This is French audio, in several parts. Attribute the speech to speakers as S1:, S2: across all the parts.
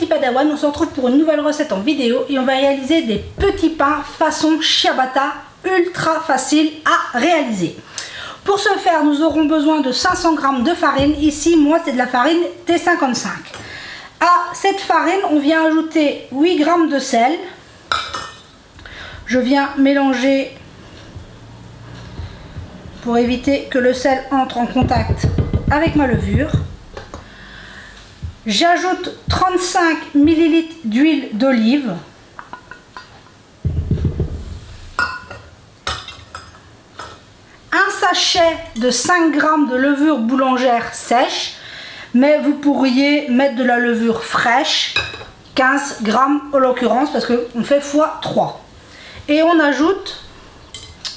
S1: petits padawans, on se retrouve pour une nouvelle recette en vidéo et on va réaliser des petits pains façon ciabatta, ultra facile à réaliser. Pour ce faire, nous aurons besoin de 500 g de farine. Ici, moi, c'est de la farine T55. À cette farine, on vient ajouter 8 g de sel. Je viens mélanger pour éviter que le sel entre en contact avec ma levure. J'ajoute 35 ml d'huile d'olive. Un sachet de 5 g de levure boulangère sèche, mais vous pourriez mettre de la levure fraîche, 15 g en l'occurrence, parce qu'on fait x3. Et on ajoute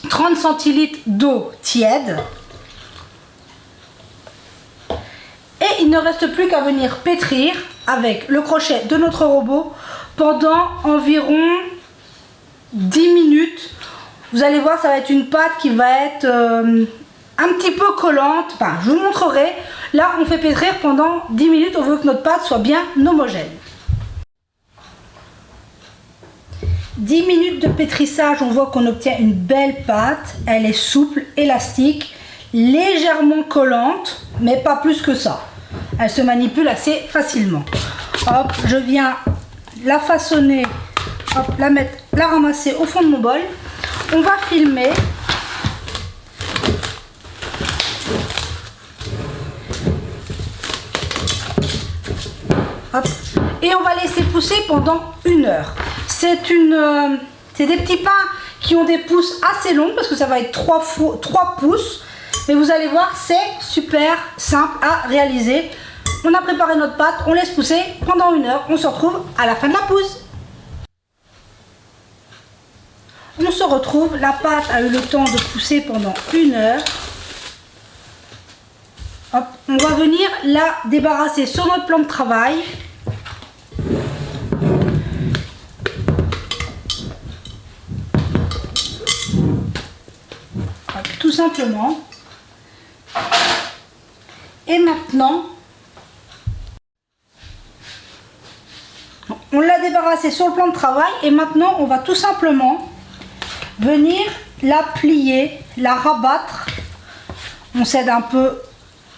S1: 30 centilitres d'eau tiède. Et il ne reste plus qu'à venir pétrir avec le crochet de notre robot pendant environ 10 minutes. Vous allez voir, ça va être une pâte qui va être un petit peu collante. Enfin, je vous montrerai. Là, on fait pétrir pendant 10 minutes. On veut que notre pâte soit bien homogène. 10 minutes de pétrissage, on voit qu'on obtient une belle pâte. Elle est souple, élastique, légèrement collante, mais pas plus que ça. Elle se manipule assez facilement. Hop, je viens la façonner, hop, la ramasser au fond de mon bol. On va filmer. Hop. Et on va laisser pousser pendant 1 heure. C'est des petits pains qui ont des pouces assez longs parce que ça va être 3 pouces. Mais vous allez voir, c'est super simple à réaliser. On a préparé notre pâte, on laisse pousser pendant 1 heure. On se retrouve à la fin de la pousse. On se retrouve, la pâte a eu le temps de pousser pendant 1 heure. Hop, on va venir la débarrasser sur notre plan de travail. Hop, tout simplement. Et maintenant, on l'a débarrassée sur le plan de travail et maintenant on va tout simplement venir la plier, la rabattre. On s'aide un peu,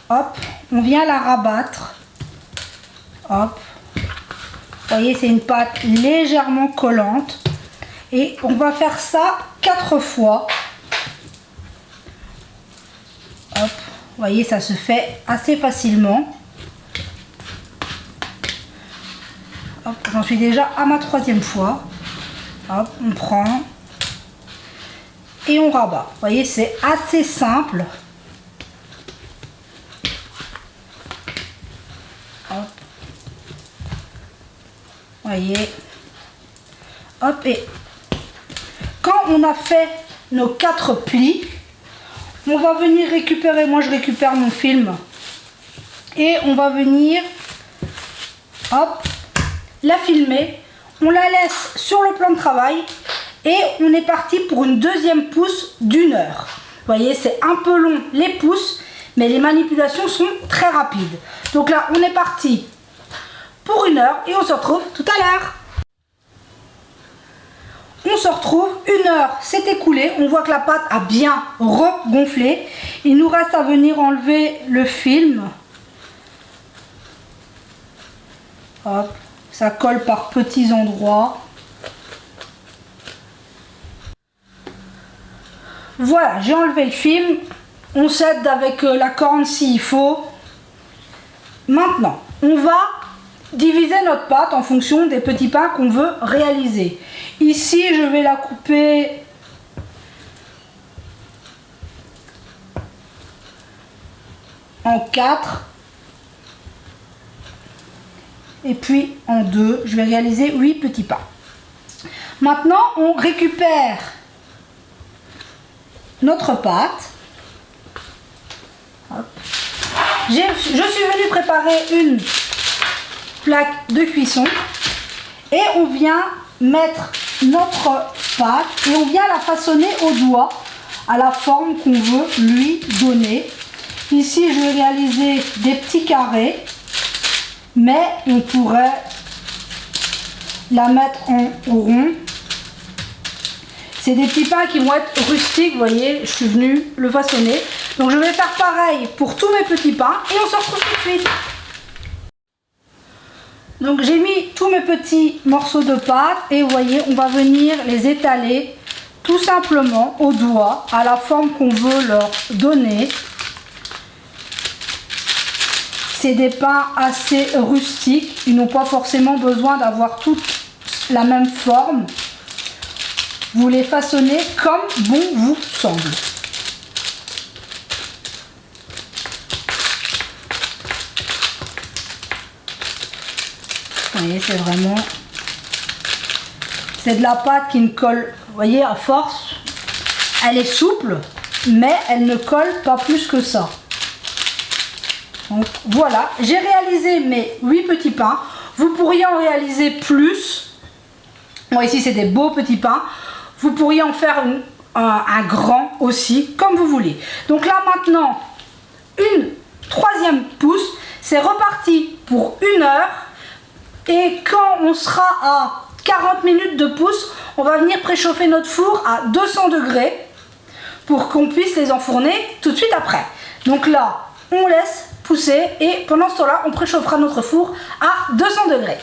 S1: hop, on vient la rabattre, hop. Vous voyez, c'est une pâte légèrement collante et on va faire ça 4 fois. Hop. Vous voyez, ça se fait assez facilement. J'en suis déjà à ma 3e fois. Hop, on prend et on rabat. Vous voyez, c'est assez simple. Hop. Vous voyez. Hop, et quand on a fait nos 4 plis, on va venir récupérer, moi je récupère mon film et on va venir, hop, la filmer. On la laisse sur le plan de travail et on est parti pour une 2e pousse d'1 heure. Vous voyez, c'est un peu long les pousses, mais les manipulations sont très rapides. Donc là, on est parti pour 1 heure et on se retrouve tout à l'heure. On se retrouve, 1 heure s'est écoulée, on voit que la pâte a bien regonflé. Il nous reste à venir enlever le film. Hop, ça colle par petits endroits. Voilà, j'ai enlevé le film. On s'aide avec la corne s'il faut. Maintenant, on va diviser notre pâte en fonction des petits pains qu'on veut réaliser. Ici, je vais la couper en 4 et puis en 2. Je vais réaliser 8 petits pains. Maintenant, on récupère notre pâte. Hop. Je suis venue préparer une plaque de cuisson et on vient mettre notre pâte et on vient la façonner au doigt à la forme qu'on veut lui donner. Ici, je vais réaliser des petits carrés, mais on pourrait la mettre en rond. C'est des petits pains qui vont être rustiques, vous voyez, je suis venue le façonner. Donc je vais faire pareil pour tous mes petits pains et on se retrouve tout de suite. Donc j'ai mis tous mes petits morceaux de pâte et vous voyez, on va venir les étaler tout simplement au doigt à la forme qu'on veut leur donner. C'est des pains assez rustiques, ils n'ont pas forcément besoin d'avoir toute la même forme. Vous les façonnez comme bon vous semble. Vous voyez, c'est vraiment... C'est de la pâte qui ne colle, vous voyez, à force. Elle est souple, mais elle ne colle pas plus que ça. Donc voilà, j'ai réalisé mes 8 petits pains. Vous pourriez en réaliser plus. Bon, ici, c'est des beaux petits pains. Vous pourriez en faire un grand aussi, comme vous voulez. Donc là, maintenant, une 3e pousse. C'est reparti pour 1 heure. Et quand on sera à 40 minutes de pousse, on va venir préchauffer notre four à 200 degrés pour qu'on puisse les enfourner tout de suite après. Donc là, on laisse pousser et pendant ce temps-là, on préchauffera notre four à 200 degrés.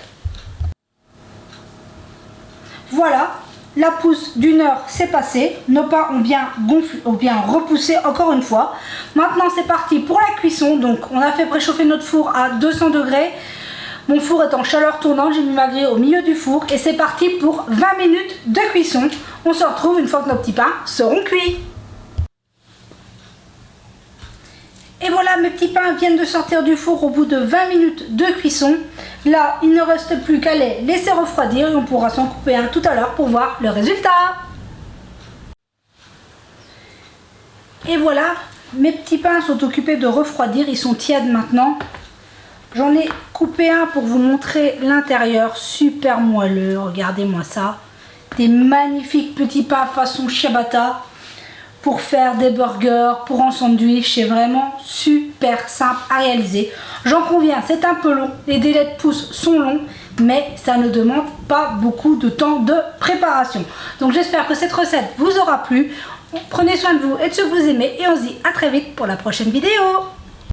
S1: Voilà, la pousse d'1 heure c'est passé. Nos pains ont bien gonflé, ont bien repoussé encore une fois. Maintenant, c'est parti pour la cuisson. Donc, on a fait préchauffer notre four à 200 degrés. Mon four est en chaleur tournante, j'ai mis ma grille au milieu du four et c'est parti pour 20 minutes de cuisson. On se retrouve une fois que nos petits pains seront cuits. Et voilà, mes petits pains viennent de sortir du four au bout de 20 minutes de cuisson. Là, il ne reste plus qu'à les laisser refroidir et on pourra s'en couper un tout à l'heure pour voir le résultat. Et voilà, mes petits pains sont occupés de refroidir, ils sont tièdes maintenant. J'en ai coupé un pour vous montrer l'intérieur, super moelleux, regardez-moi ça. Des magnifiques petits pains façon ciabatta pour faire des burgers, pour un sandwich, c'est vraiment super simple à réaliser. J'en conviens, c'est un peu long, les délais de pousse sont longs, mais ça ne demande pas beaucoup de temps de préparation. Donc j'espère que cette recette vous aura plu. Prenez soin de vous et de ceux que vous aimez et on se dit à très vite pour la prochaine vidéo.